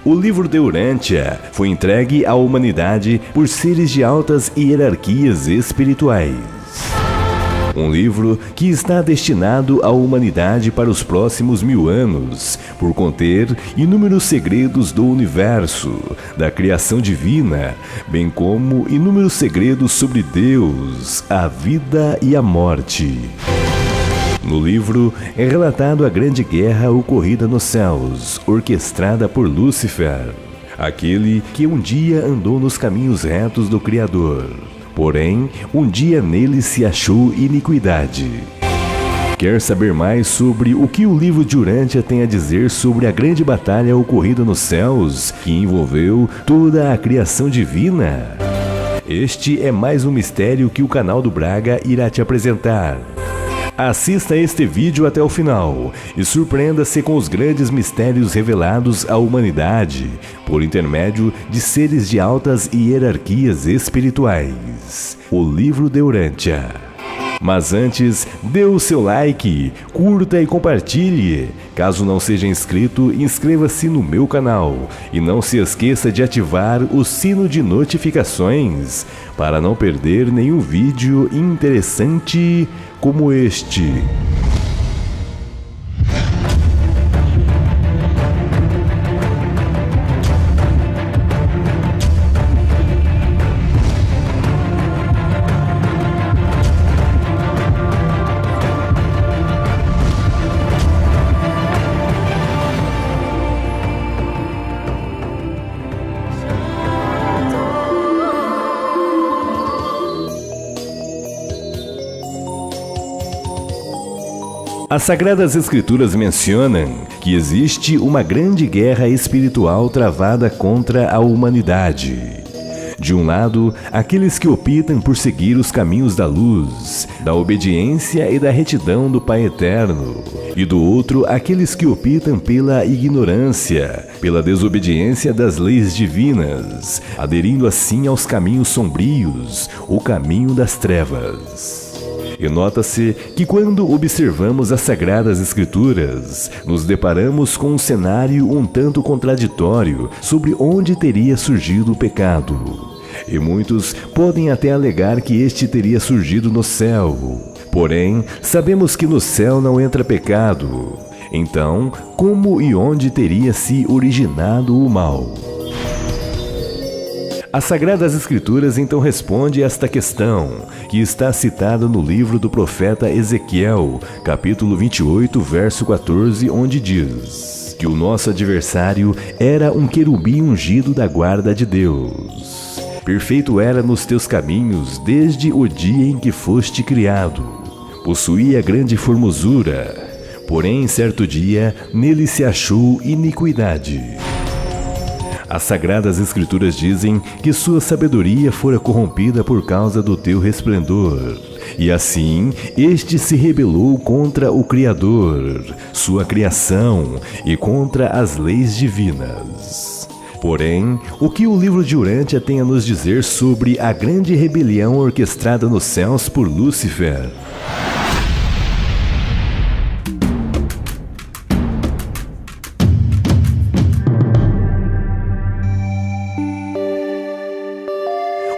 O livro de Urântia foi entregue à humanidade por seres de altas hierarquias espirituais. Um livro que está destinado à humanidade para os próximos 1000 anos, por conter inúmeros segredos do universo, da criação divina, bem como inúmeros segredos sobre Deus, a vida e a morte. No livro é relatado a grande guerra ocorrida nos céus, orquestrada por Lúcifer, aquele que um dia andou nos caminhos retos do Criador. Porém, um dia nele se achou iniquidade. Quer saber mais sobre o que o livro de Urântia tem a dizer sobre a grande batalha ocorrida nos céus, que envolveu toda a criação divina? Este é mais um mistério que o canal do Braga irá te apresentar. Assista este vídeo até o final e surpreenda-se com os grandes mistérios revelados à humanidade por intermédio de seres de altas hierarquias espirituais. O livro de Urântia. Mas antes, dê o seu like, curta e compartilhe. Caso não seja inscrito, inscreva-se no meu canal e não se esqueça de ativar o sino de notificações para não perder nenhum vídeo interessante como este. As Sagradas Escrituras mencionam que existe uma grande guerra espiritual travada contra a humanidade. De um lado, aqueles que optam por seguir os caminhos da luz, da obediência e da retidão do Pai Eterno. E do outro, aqueles que optam pela ignorância, pela desobediência das leis divinas, aderindo assim aos caminhos sombrios, o caminho das trevas. E nota-se que quando observamos as Sagradas Escrituras, nos deparamos com um cenário um tanto contraditório sobre onde teria surgido o pecado. E muitos podem até alegar que este teria surgido no céu. Porém, sabemos que no céu não entra pecado. Então, como e onde teria se originado o mal? As Sagradas Escrituras então responde esta questão, que está citada no livro do profeta Ezequiel, capítulo 28, verso 14, onde diz que o nosso adversário era um querubim ungido da guarda de Deus. Perfeito era nos teus caminhos desde o dia em que foste criado. Possuía grande formosura, porém certo dia nele se achou iniquidade. As Sagradas Escrituras dizem que sua sabedoria fora corrompida por causa do teu resplendor. E assim, este se rebelou contra o Criador, sua criação, e contra as leis divinas. Porém, o que o livro de Urântia tem a nos dizer sobre a grande rebelião orquestrada nos céus por Lúcifer?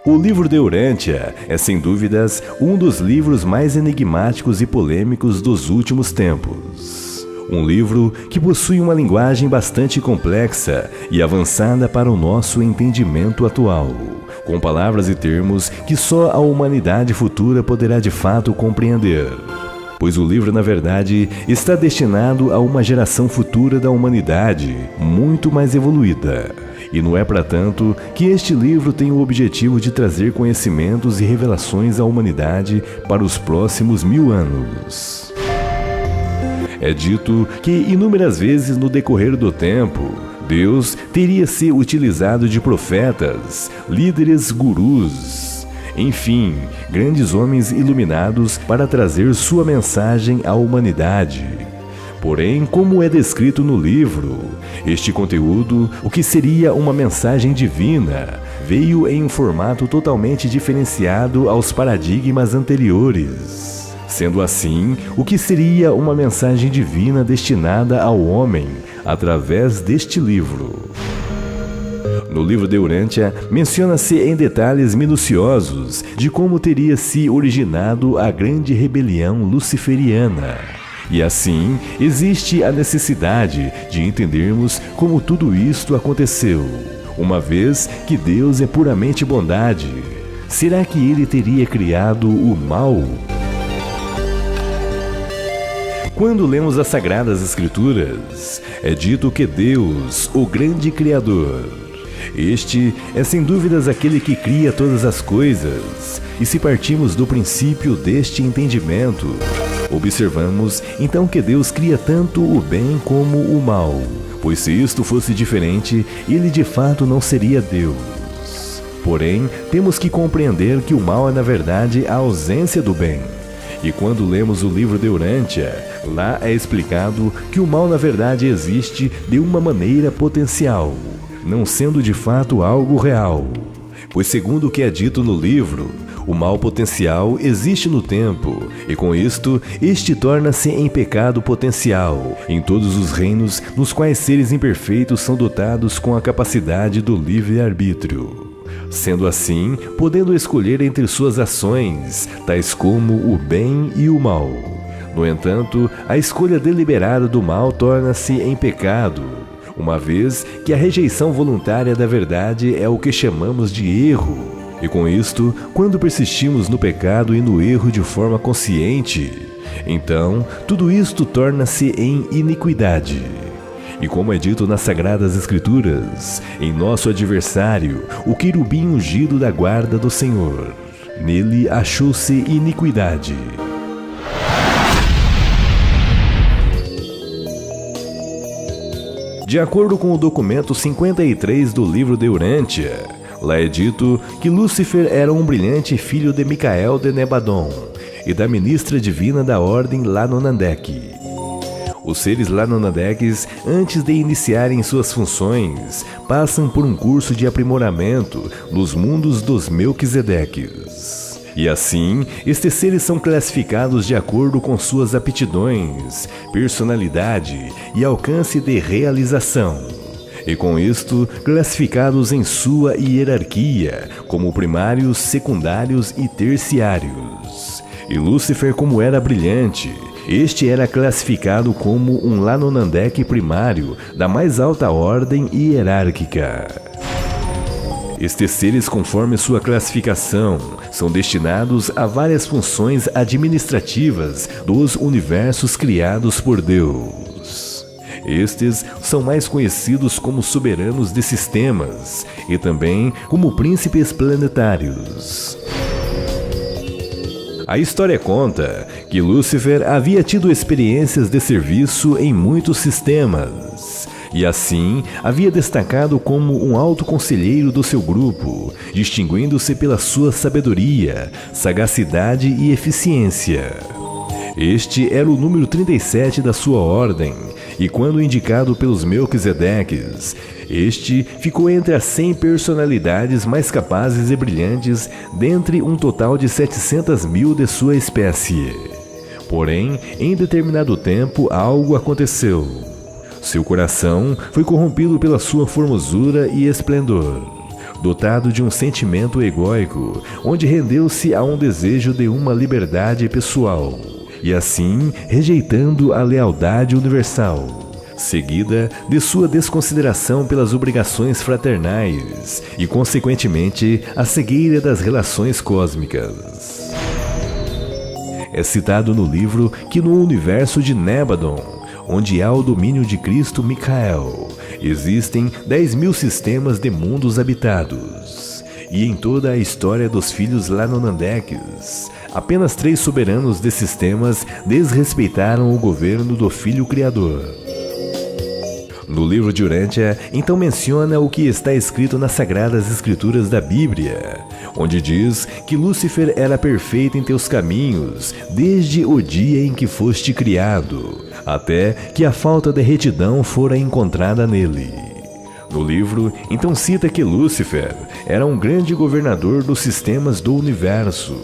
O livro de Urântia é, sem dúvidas, um dos livros mais enigmáticos e polêmicos dos últimos tempos. Um livro que possui uma linguagem bastante complexa e avançada para o nosso entendimento atual, com palavras e termos que só a humanidade futura poderá de fato compreender. Pois o livro, na verdade, está destinado a uma geração futura da humanidade, muito mais evoluída. E não é para tanto que este livro tem o objetivo de trazer conhecimentos e revelações à humanidade para os próximos 1000 anos. É dito que inúmeras vezes no decorrer do tempo, Deus teria se utilizado de profetas, líderes gurus, enfim, grandes homens iluminados para trazer sua mensagem à humanidade. Porém, como é descrito no livro, este conteúdo, o que seria uma mensagem divina, veio em um formato totalmente diferenciado aos paradigmas anteriores. Sendo assim, o que seria uma mensagem divina destinada ao homem através deste livro? No livro de Urântia, menciona-se em detalhes minuciosos de como teria se originado a grande rebelião luciferiana. E assim, existe a necessidade de entendermos como tudo isto aconteceu, uma vez que Deus é puramente bondade. Será que Ele teria criado o mal? Quando lemos as Sagradas Escrituras, é dito que Deus, o grande Criador, este é sem dúvidas aquele que cria todas as coisas, e se partimos do princípio deste entendimento, observamos então que Deus cria tanto o bem como o mal, pois se isto fosse diferente, Ele de fato não seria Deus. Porém, temos que compreender que o mal é na verdade a ausência do bem. E quando lemos o livro de Urântia, lá é explicado que o mal na verdade existe de uma maneira potencial, não sendo de fato algo real. Pois segundo o que é dito no livro, o mal potencial existe no tempo, e com isto, este torna-se em pecado potencial, em todos os reinos nos quais seres imperfeitos são dotados com a capacidade do livre-arbítrio. Sendo assim, podendo escolher entre suas ações, tais como o bem e o mal. No entanto, a escolha deliberada do mal torna-se em pecado, uma vez que a rejeição voluntária da verdade é o que chamamos de erro. E com isto, quando persistimos no pecado e no erro de forma consciente, então tudo isto torna-se em iniquidade. E como é dito nas Sagradas Escrituras, em nosso adversário, o querubim ungido da guarda do Senhor, nele achou-se iniquidade. De acordo com o documento 53 do livro de Urântia, lá é dito que Lúcifer era um brilhante filho de Micael de Nebadon e da ministra divina da ordem Lanonandek. Os seres Lanonandeques, antes de iniciarem suas funções, passam por um curso de aprimoramento nos mundos dos Melquisedeques. E assim, estes seres são classificados de acordo com suas aptidões, personalidade e alcance de realização. E com isto, classificados em sua hierarquia, como primários, secundários e terciários. E Lúcifer, como era brilhante, este era classificado como um Lanonandek primário da mais alta ordem hierárquica. Estes seres, conforme sua classificação, são destinados a várias funções administrativas dos universos criados por Deus. Estes são mais conhecidos como soberanos de sistemas e também como príncipes planetários. A história conta que Lúcifer havia tido experiências de serviço em muitos sistemas, e assim havia destacado como um alto conselheiro do seu grupo, distinguindo-se pela sua sabedoria, sagacidade e eficiência. Este era o número 37 da sua ordem, e quando indicado pelos Melquisedeques, este ficou entre as 100 personalidades mais capazes e brilhantes dentre um total de 700.000 de sua espécie. Porém, em determinado tempo, algo aconteceu. Seu coração foi corrompido pela sua formosura e esplendor, dotado de um sentimento egóico, onde rendeu-se a um desejo de uma liberdade pessoal, e assim rejeitando a lealdade universal, seguida de sua desconsideração pelas obrigações fraternais e, consequentemente, a cegueira das relações cósmicas. É citado no livro que no universo de Nebadon, onde há o domínio de Cristo Micael, existem 10.000 sistemas de mundos habitados. E em toda a história dos filhos Lanonandeques, apenas 3 soberanos de sistemas desrespeitaram o governo do Filho Criador. No livro de Urântia, então menciona o que está escrito nas Sagradas Escrituras da Bíblia, onde diz que Lúcifer era perfeito em teus caminhos, desde o dia em que foste criado, até que a falta de retidão fora encontrada nele. No livro, então cita que Lúcifer era um grande governador dos sistemas do universo.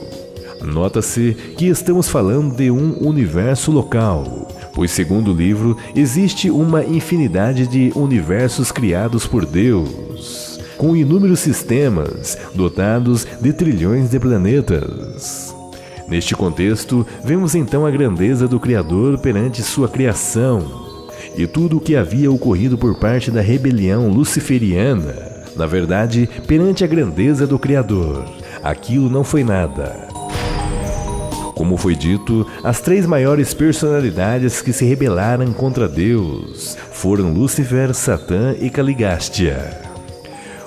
Nota-se que estamos falando de um universo local, pois segundo o livro, existe uma infinidade de universos criados por Deus, com inúmeros sistemas dotados de trilhões de planetas. Neste contexto, vemos então a grandeza do Criador perante sua criação e tudo o que havia ocorrido por parte da rebelião luciferiana. Na verdade, perante a grandeza do Criador, aquilo não foi nada. Como foi dito, as três maiores personalidades que se rebelaram contra Deus foram Lúcifer, Satã e Caligástia.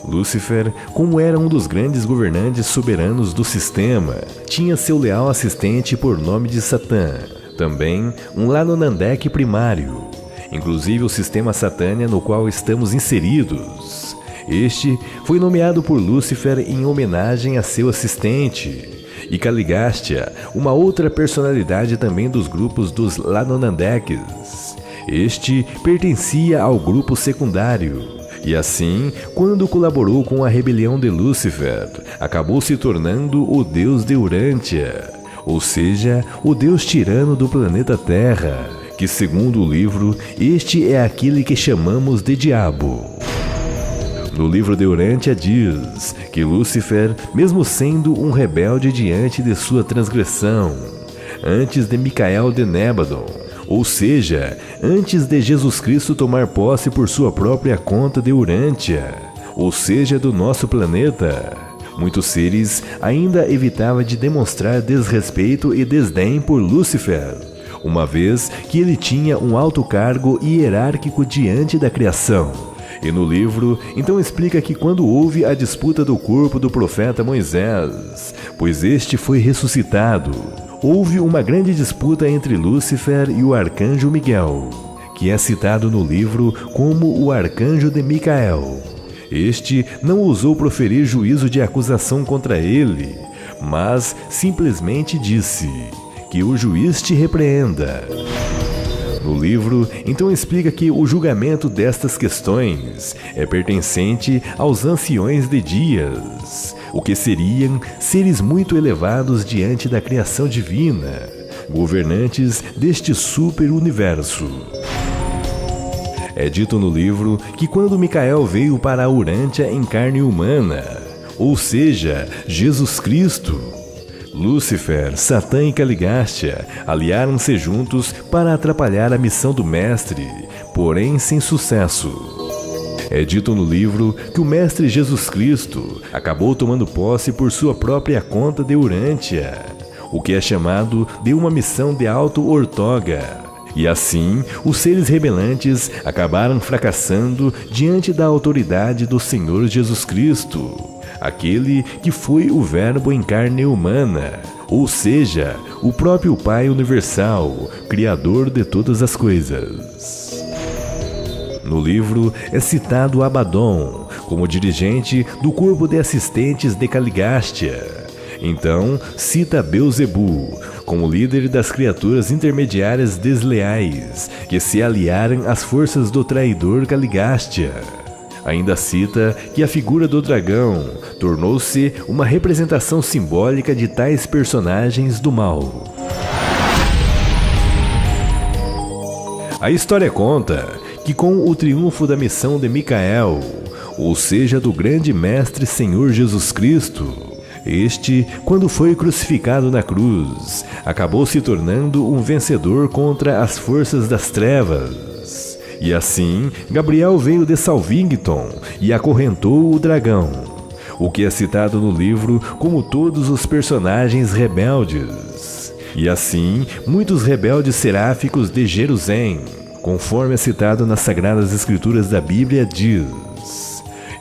Lúcifer, como era um dos grandes governantes soberanos do sistema, tinha seu leal assistente por nome de Satã, também um Lanonandek primário, inclusive o sistema Satânia no qual estamos inseridos. Este foi nomeado por Lúcifer em homenagem a seu assistente, e Caligástia, uma outra personalidade também dos grupos dos Lanonandeques. Este pertencia ao grupo secundário, e assim, quando colaborou com a rebelião de Lúcifer, acabou se tornando o deus de Urântia, ou seja, o deus tirano do planeta Terra, que segundo o livro, este é aquele que chamamos de diabo. No livro de Urântia diz que Lúcifer, mesmo sendo um rebelde diante de sua transgressão, antes de Micael de Nébadon, ou seja, antes de Jesus Cristo tomar posse por sua própria conta de Urântia, ou seja, do nosso planeta, muitos seres ainda evitavam de demonstrar desrespeito e desdém por Lúcifer, uma vez que ele tinha um alto cargo hierárquico diante da criação. E no livro, então explica que quando houve a disputa do corpo do profeta Moisés, pois este foi ressuscitado, houve uma grande disputa entre Lúcifer e o arcanjo Miguel, que é citado no livro como o arcanjo de Micael. Este não ousou proferir juízo de acusação contra ele, mas simplesmente disse: que o juiz te repreenda. No livro, então explica que o julgamento destas questões é pertencente aos anciões de dias, o que seriam seres muito elevados diante da criação divina, governantes deste super-universo. É dito no livro que quando Micael veio para a Urântia em carne humana, ou seja, Jesus Cristo, Lúcifer, Satã e Caligástia aliaram-se juntos para atrapalhar a missão do Mestre, porém sem sucesso. É dito no livro que o Mestre Jesus Cristo acabou tomando posse por sua própria conta de Urântia, o que é chamado de uma missão de auto-ortoga. E assim, os seres rebelantes acabaram fracassando diante da autoridade do Senhor Jesus Cristo, aquele que foi o Verbo em carne humana, ou seja, o próprio Pai Universal, Criador de todas as coisas. No livro é citado Abaddon como dirigente do corpo de assistentes de Caligástia. Então, cita Beelzebu como líder das criaturas intermediárias desleais que se aliaram às forças do traidor Caligástia. Ainda cita que a figura do dragão tornou-se uma representação simbólica de tais personagens do mal. A história conta que com o triunfo da missão de Micael, ou seja, do grande Mestre Senhor Jesus Cristo, este, quando foi crucificado na cruz, acabou se tornando um vencedor contra as forças das trevas. E assim, Gabriel veio de Salvington e acorrentou o dragão, o que é citado no livro como todos os personagens rebeldes. E assim, muitos rebeldes seráficos de Jerusalém, conforme é citado nas Sagradas Escrituras da Bíblia, diz: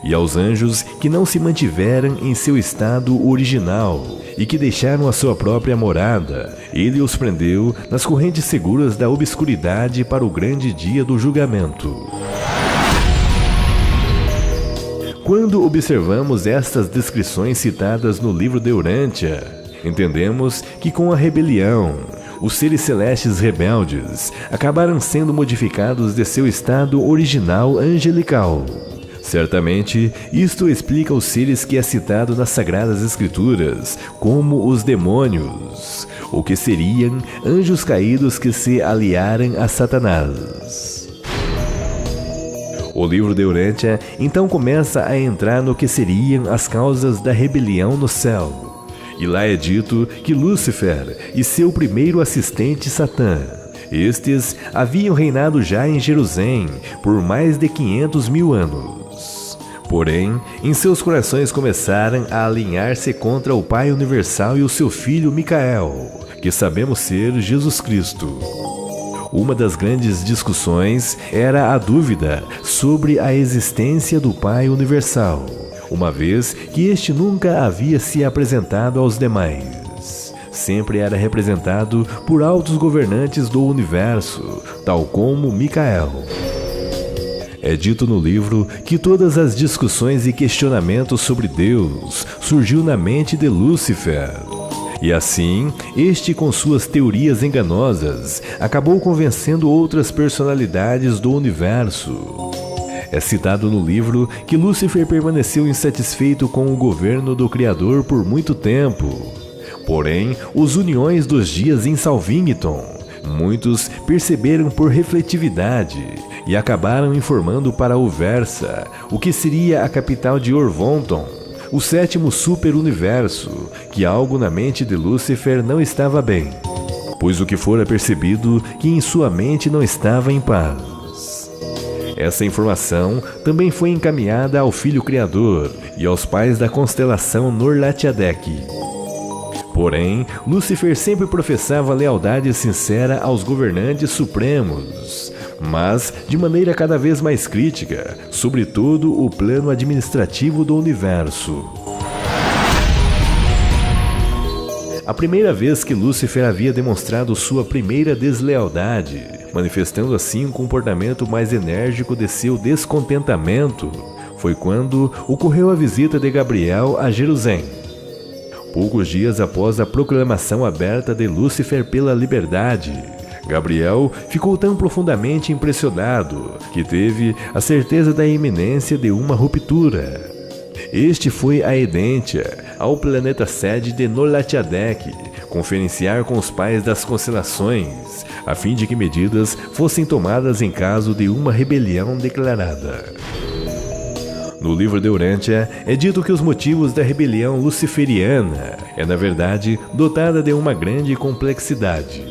e aos anjos que não se mantiveram em seu estado original e que deixaram a sua própria morada, ele os prendeu nas correntes seguras da obscuridade para o grande dia do julgamento. Quando observamos estas descrições citadas no livro de Urântia, entendemos que com a rebelião, os seres celestes rebeldes acabaram sendo modificados de seu estado original angelical. Certamente, isto explica os seres que é citado nas Sagradas Escrituras como os demônios, ou que seriam anjos caídos que se aliaram a Satanás. O livro de Urantia então começa a entrar no que seriam as causas da rebelião no céu. E lá é dito que Lúcifer e seu primeiro assistente Satã, estes haviam reinado já em Jerusalém por mais de 500 mil anos. Porém, em seus corações começaram a alinhar-se contra o Pai Universal e o seu filho Micael, que sabemos ser Jesus Cristo. Uma das grandes discussões era a dúvida sobre a existência do Pai Universal, uma vez que este nunca havia se apresentado aos demais. Sempre era representado por altos governantes do universo, tal como Micael. É dito no livro que todas as discussões e questionamentos sobre Deus surgiu na mente de Lúcifer. E assim, este com suas teorias enganosas, acabou convencendo outras personalidades do universo. É citado no livro que Lúcifer permaneceu insatisfeito com o governo do Criador por muito tempo. Porém, os uniões dos dias em Salvington, muitos perceberam por refletividade e acabaram informando para Uversa, o que seria a capital de Orvonton, o sétimo super-universo, que algo na mente de Lúcifer não estava bem, pois o que fora percebido que em sua mente não estava em paz. Essa informação também foi encaminhada ao Filho Criador e aos pais da constelação Norlatiadec. Porém, Lúcifer sempre professava lealdade sincera aos governantes supremos, mas de maneira cada vez mais crítica, sobretudo o plano administrativo do universo. A primeira vez que Lúcifer havia demonstrado sua primeira deslealdade, manifestando assim um comportamento mais enérgico de seu descontentamento, foi quando ocorreu a visita de Gabriel a Jerusalém. Poucos dias após a proclamação aberta de Lúcifer pela liberdade, Gabriel ficou tão profundamente impressionado que teve a certeza da iminência de uma ruptura. Este foi a Edentia, ao planeta sede de Norlatiadec, conferenciar com os pais das constelações, a fim de que medidas fossem tomadas em caso de uma rebelião declarada. No livro de Urantia é dito que os motivos da rebelião luciferiana é, na verdade, dotada de uma grande complexidade,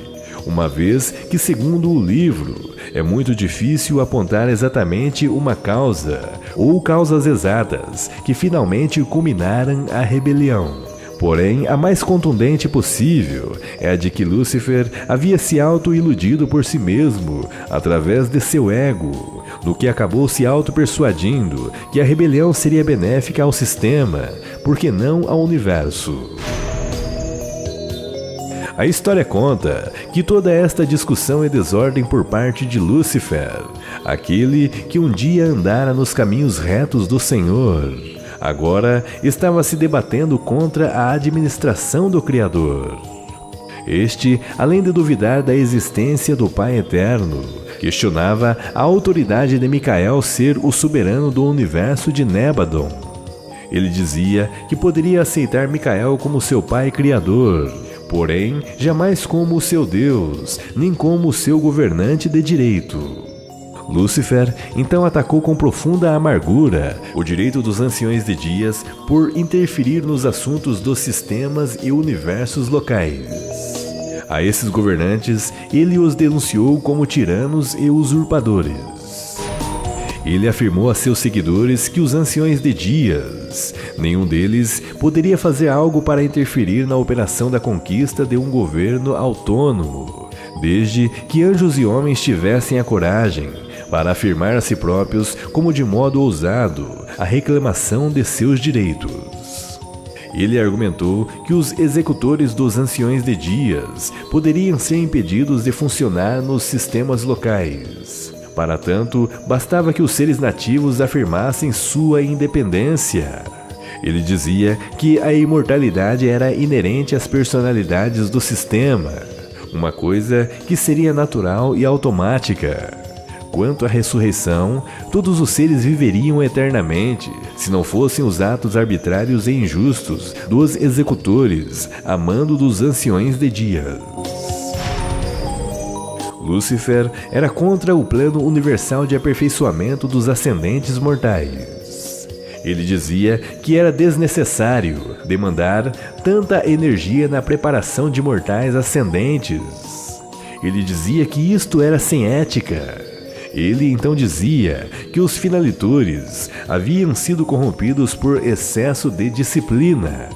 uma vez que, segundo o livro, é muito difícil apontar exatamente uma causa ou causas exatas que finalmente culminaram a rebelião. Porém, a mais contundente possível é a de que Lúcifer havia se auto-iludido por si mesmo através de seu ego, no que acabou se auto-persuadindo que a rebelião seria benéfica ao sistema, por que não ao universo. A história conta que toda esta discussão é desordem por parte de Lúcifer, aquele que um dia andara nos caminhos retos do Senhor. Agora estava se debatendo contra a administração do Criador. Este, além de duvidar da existência do Pai Eterno, questionava a autoridade de Micael ser o soberano do universo de Nébadon. Ele dizia que poderia aceitar Micael como seu pai criador, porém jamais como o seu Deus, nem como o seu governante de direito. Lúcifer então atacou com profunda amargura o direito dos anciões de dias por interferir nos assuntos dos sistemas e universos locais. A esses governantes, ele os denunciou como tiranos e usurpadores. Ele afirmou a seus seguidores que os anciões de dias, nenhum deles poderia fazer algo para interferir na operação da conquista de um governo autônomo, desde que anjos e homens tivessem a coragem para afirmar a si próprios, como de modo ousado, a reclamação de seus direitos. Ele argumentou que os executores dos anciões de dias poderiam ser impedidos de funcionar nos sistemas locais. Para tanto, bastava que os seres nativos afirmassem sua independência. Ele dizia que a imortalidade era inerente às personalidades do sistema, uma coisa que seria natural e automática. Quanto à ressurreição, todos os seres viveriam eternamente, se não fossem os atos arbitrários e injustos dos executores, a mando dos anciões de dias. Lúcifer era contra o plano universal de aperfeiçoamento dos ascendentes mortais. Ele dizia que era desnecessário demandar tanta energia na preparação de mortais ascendentes. Ele dizia que isto era sem ética. Ele então dizia que os finalitores haviam sido corrompidos por excesso de disciplina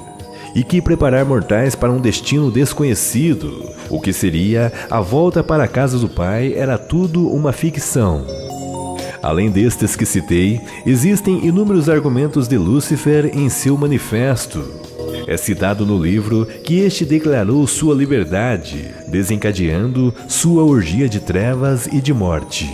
e que preparar mortais para um destino desconhecido, o que seria a volta para a casa do Pai, era tudo uma ficção. Além destes que citei, existem inúmeros argumentos de Lúcifer em seu manifesto. É citado no livro que este declarou sua liberdade, desencadeando sua orgia de trevas e de morte.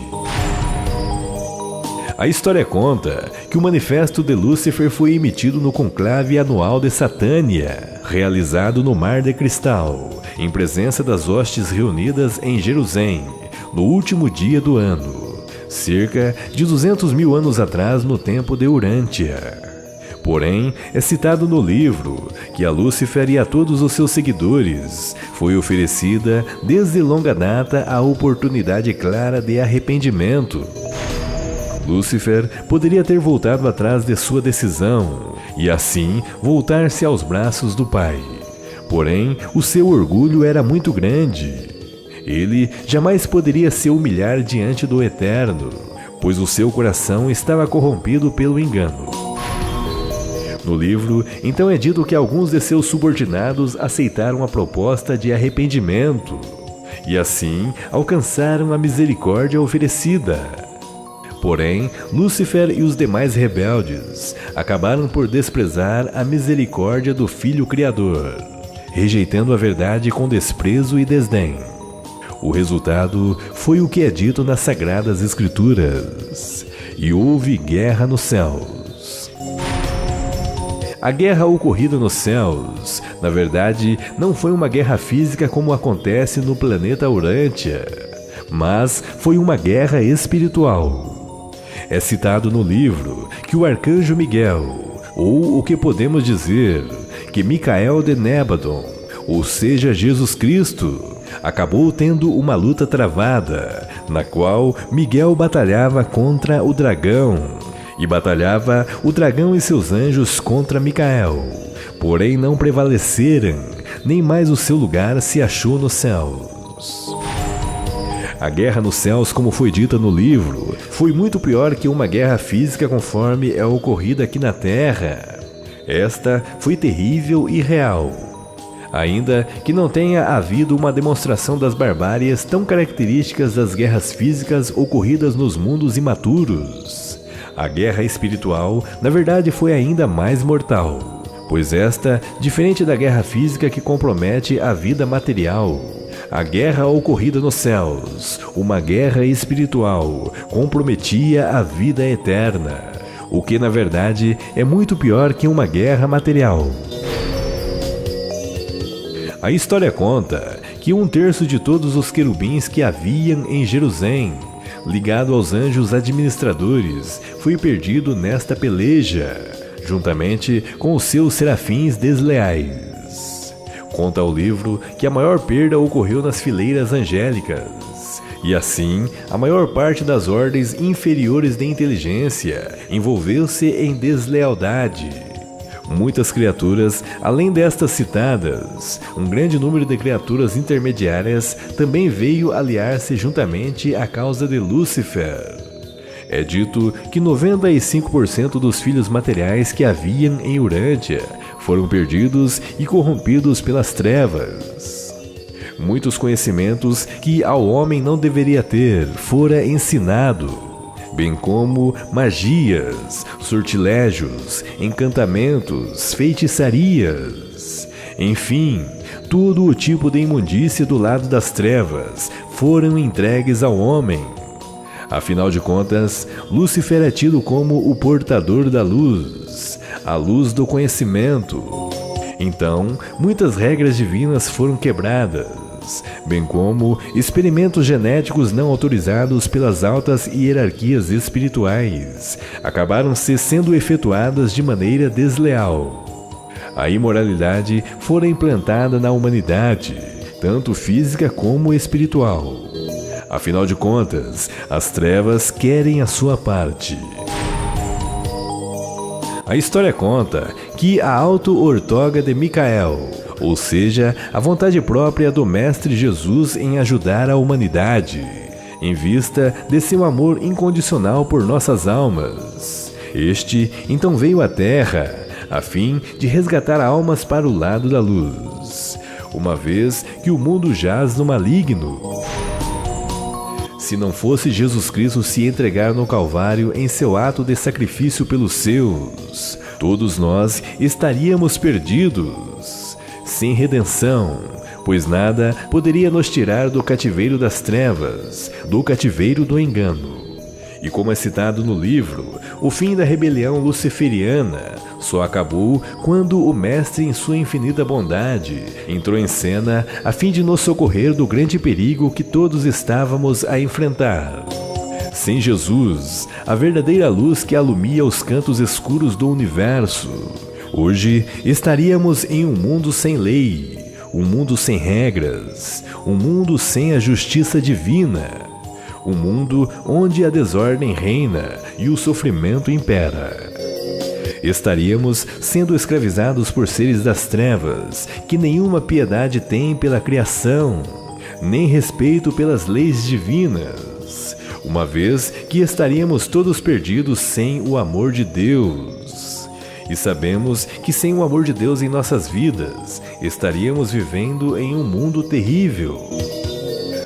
A história conta que o manifesto de Lúcifer foi emitido no conclave anual de Satânia, realizado no Mar de Cristal, em presença das hostes reunidas em Jerusalém, no último dia do ano, cerca de 200 mil anos atrás no tempo de Urântia. Porém, é citado no livro que a Lúcifer e a todos os seus seguidores foi oferecida desde longa data a oportunidade clara de arrependimento. Lúcifer poderia ter voltado atrás de sua decisão e assim voltar-se aos braços do Pai. Porém, o seu orgulho era muito grande. Ele jamais poderia se humilhar diante do Eterno, pois o seu coração estava corrompido pelo engano. No livro, então é dito que alguns de seus subordinados aceitaram a proposta de arrependimento e assim alcançaram a misericórdia oferecida. Porém, Lúcifer e os demais rebeldes acabaram por desprezar a misericórdia do Filho Criador, rejeitando a verdade com desprezo e desdém. O resultado foi o que é dito nas Sagradas Escrituras: e houve guerra nos céus. A guerra ocorrida nos céus, na verdade, não foi uma guerra física como acontece no planeta Urântia, mas foi uma guerra espiritual. É citado no livro que o arcanjo Miguel, ou o que podemos dizer, que Micael de Nébadon, ou seja, Jesus Cristo, acabou tendo uma luta travada, na qual Miguel batalhava contra o dragão, e batalhava o dragão e seus anjos contra Micael, porém não prevaleceram, nem mais o seu lugar se achou nos céus. A guerra nos céus, como foi dita no livro, foi muito pior que uma guerra física conforme é ocorrida aqui na Terra. Esta foi terrível e real. Ainda que não tenha havido uma demonstração das barbáries tão características das guerras físicas ocorridas nos mundos imaturos, a guerra espiritual, na verdade, foi ainda mais mortal, pois esta, diferente da guerra física que compromete a vida material, a guerra ocorrida nos céus, uma guerra espiritual, comprometia a vida eterna, o que na verdade é muito pior que uma guerra material. A história conta que 1/3 de todos os querubins que haviam em Jerusalém, ligado aos anjos administradores, foi perdido nesta peleja, juntamente com os seus serafins desleais. Conta o livro que a maior perda ocorreu nas fileiras angélicas, e assim a maior parte das ordens inferiores de inteligência envolveu-se em deslealdade. Muitas criaturas, além destas citadas, um grande número de criaturas intermediárias também veio aliar-se juntamente à causa de Lúcifer. É dito que 95% dos filhos materiais que haviam em Urântia foram perdidos e corrompidos pelas trevas. Muitos conhecimentos que ao homem não deveria ter fora ensinado, bem como magias, sortilégios, encantamentos, feitiçarias, enfim, todo o tipo de imundície do lado das trevas foram entregues ao homem. Afinal de contas, Lúcifer é tido como o portador da luz, a luz do conhecimento. Então, muitas regras divinas foram quebradas, bem como experimentos genéticos não autorizados pelas altas hierarquias espirituais acabaram-se sendo efetuadas de maneira desleal. A imoralidade fora implantada na humanidade, tanto física como espiritual. Afinal de contas, as trevas querem a sua parte. A história conta que a auto-ortoga de Micael, ou seja, a vontade própria do Mestre Jesus em ajudar a humanidade, em vista de seu amor incondicional por nossas almas. Este então veio à Terra, a fim de resgatar almas para o lado da luz, uma vez que o mundo jaz no maligno. Se não fosse Jesus Cristo se entregar no Calvário em seu ato de sacrifício pelos seus, todos nós estaríamos perdidos, sem redenção, pois nada poderia nos tirar do cativeiro das trevas, do cativeiro do engano. E como é citado no livro, o fim da rebelião luciferiana só acabou quando o Mestre, em sua infinita bondade, entrou em cena a fim de nos socorrer do grande perigo que todos estávamos a enfrentar. Sem Jesus, a verdadeira luz que alumia os cantos escuros do universo, hoje estaríamos em um mundo sem lei, um mundo sem regras, um mundo sem a justiça divina, um mundo onde a desordem reina e o sofrimento impera. Estaríamos sendo escravizados por seres das trevas, que nenhuma piedade têm pela criação, nem respeito pelas leis divinas, uma vez que estaríamos todos perdidos sem o amor de Deus. E sabemos que sem o amor de Deus em nossas vidas, estaríamos vivendo em um mundo terrível.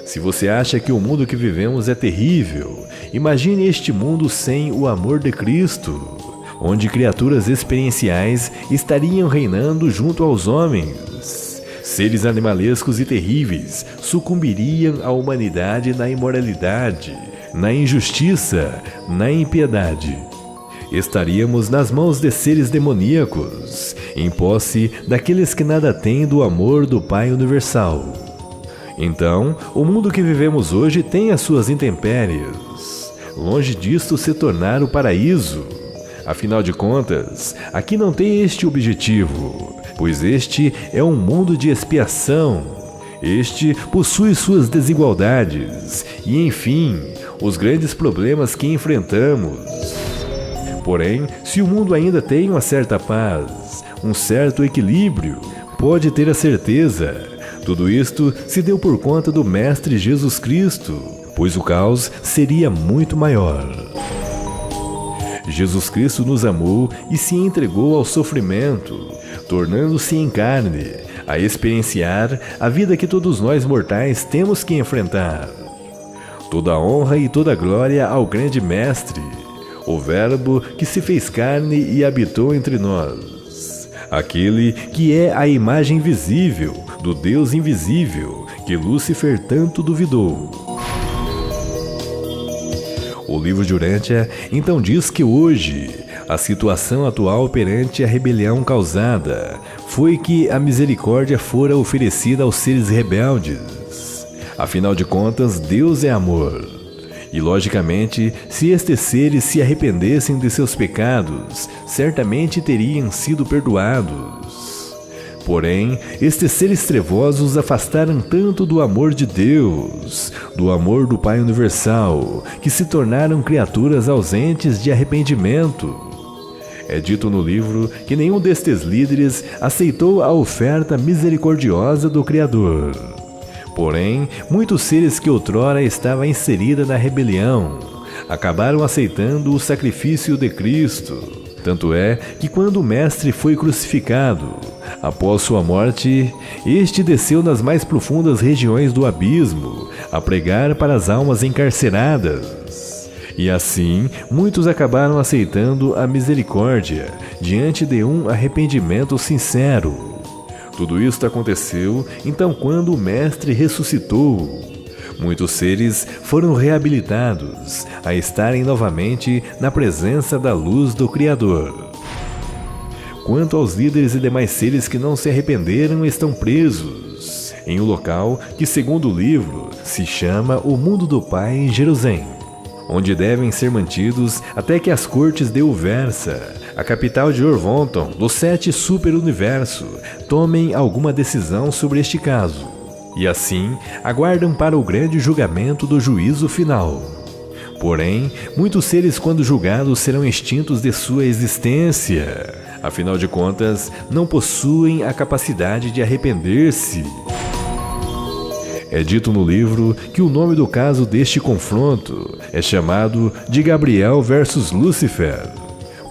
Se você acha que o mundo que vivemos é terrível, imagine este mundo sem o amor de Cristo, onde criaturas experienciais estariam reinando junto aos homens. Seres animalescos e terríveis sucumbiriam à humanidade na imoralidade, na injustiça, na impiedade. Estaríamos nas mãos de seres demoníacos, em posse daqueles que nada têm do amor do Pai Universal. Então, o mundo que vivemos hoje tem as suas intempéries, longe disto se tornar o paraíso. Afinal de contas, aqui não tem este objetivo, pois este é um mundo de expiação. Este possui suas desigualdades e, enfim, os grandes problemas que enfrentamos. Porém, se o mundo ainda tem uma certa paz, um certo equilíbrio, pode ter a certeza, tudo isto se deu por conta do Mestre Jesus Cristo, pois o caos seria muito maior. Jesus Cristo nos amou e se entregou ao sofrimento, tornando-se em carne, a experienciar a vida que todos nós mortais temos que enfrentar. Toda a honra e toda a glória ao grande Mestre, o Verbo que se fez carne e habitou entre nós, aquele que é a imagem visível do Deus invisível que Lúcifer tanto duvidou. O livro de Urântia então diz que hoje a situação atual perante a rebelião causada foi que a misericórdia fora oferecida aos seres rebeldes. Afinal de contas, Deus é amor. E, logicamente, se estes seres se arrependessem de seus pecados, certamente teriam sido perdoados. Porém, estes seres trevosos afastaram tanto do amor de Deus, do amor do Pai Universal, que se tornaram criaturas ausentes de arrependimento. É dito no livro que nenhum destes líderes aceitou a oferta misericordiosa do Criador. Porém, muitos seres que outrora estavam inseridos na rebelião acabaram aceitando o sacrifício de Cristo. Tanto é que quando o Mestre foi crucificado, após sua morte, este desceu nas mais profundas regiões do abismo a pregar para as almas encarceradas. E assim, muitos acabaram aceitando a misericórdia diante de um arrependimento sincero. Tudo isto aconteceu então quando o Mestre ressuscitou. Muitos seres foram reabilitados a estarem novamente na presença da luz do Criador. Quanto aos líderes e demais seres que não se arrependeram, estão presos em um local que, segundo o livro, se chama o Mundo do Pai em Jerusalém, onde devem ser mantidos até que as cortes de Uversa, a capital de Orvonton, do 7 superuniverso, tomem alguma decisão sobre este caso. e assim aguardam para o grande julgamento do juízo final. Porém, muitos seres, quando julgados, serão extintos de sua existência. Afinal de contas, não possuem a capacidade de arrepender-se. É dito no livro que o nome do caso deste confronto é chamado de Gabriel versus Lúcifer.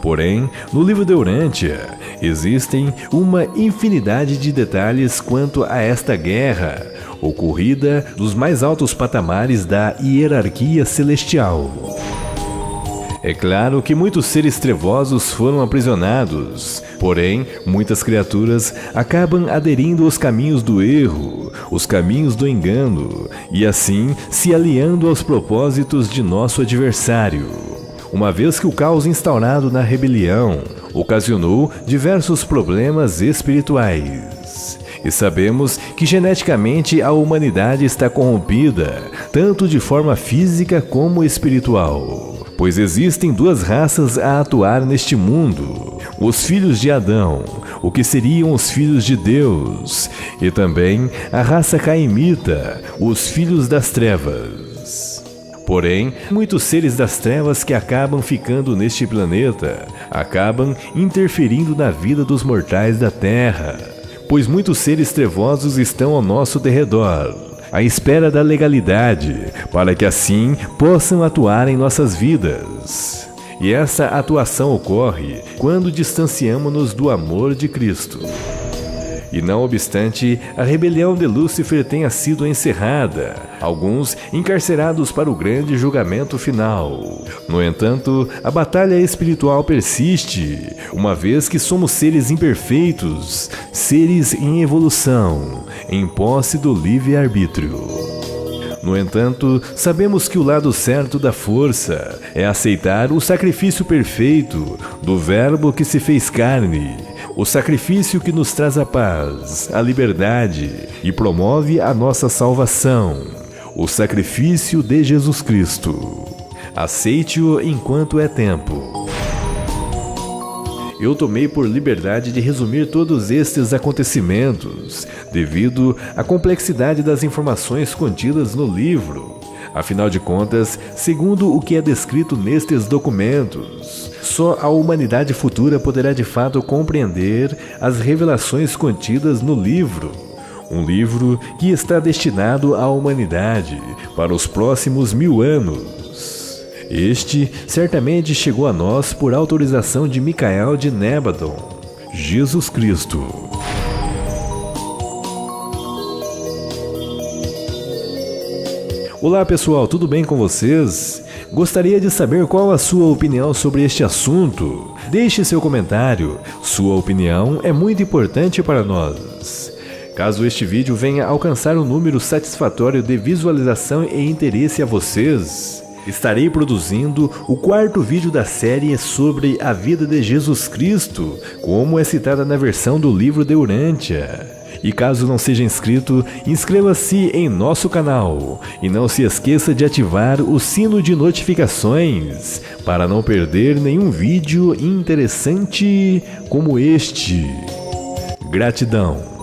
Porém, no livro de Urântia, existem uma infinidade de detalhes quanto a esta guerra, ocorrida nos mais altos patamares da hierarquia celestial. É claro que muitos seres trevosos foram aprisionados, porém, muitas criaturas acabam aderindo aos caminhos do erro, os caminhos do engano, e assim se aliando aos propósitos de nosso adversário. Uma vez que o caos instaurado na rebelião ocasionou diversos problemas espirituais. E sabemos que geneticamente a humanidade está corrompida, tanto de forma física como espiritual. Pois existem duas raças a atuar neste mundo: os filhos de Adão, o que seriam os filhos de Deus, e também a raça caimita, os filhos das trevas. Porém, muitos seres das trevas que acabam ficando neste planeta acabam interferindo na vida dos mortais da Terra, pois muitos seres trevosos estão ao nosso derredor, à espera da legalidade, para que assim possam atuar em nossas vidas. E essa atuação ocorre quando distanciamo-nos do amor de Cristo. E não obstante a rebelião de Lúcifer tenha sido encerrada, alguns encarcerados para o grande julgamento final. No entanto, a batalha espiritual persiste, uma vez que somos seres imperfeitos, seres em evolução, em posse do livre-arbítrio. No entanto, sabemos que o lado certo da força é aceitar o sacrifício perfeito do Verbo que se fez carne, o sacrifício que nos traz a paz, a liberdade e promove a nossa salvação, o sacrifício de Jesus Cristo. Aceite-o enquanto é tempo. Eu tomei por liberdade de resumir todos estes acontecimentos, devido à complexidade das informações contidas no livro. Afinal de contas, segundo o que é descrito nestes documentos, só a humanidade futura poderá de fato compreender as revelações contidas no livro. Um livro que está destinado à humanidade para os próximos 1000 anos. Este certamente chegou a nós por autorização de Micael de Nébadon, Jesus Cristo. Olá pessoal, tudo bem com vocês? Gostaria de saber qual a sua opinião sobre este assunto. Deixe seu comentário, sua opinião é muito importante para nós. Caso este vídeo venha alcançar um número satisfatório de visualização e interesse a vocês, estarei produzindo o 4º vídeo da série sobre a vida de Jesus Cristo, como é citada na versão do livro de Urântia. E caso não seja inscrito, inscreva-se em nosso canal e não se esqueça de ativar o sino de notificações para não perder nenhum vídeo interessante como este. Gratidão!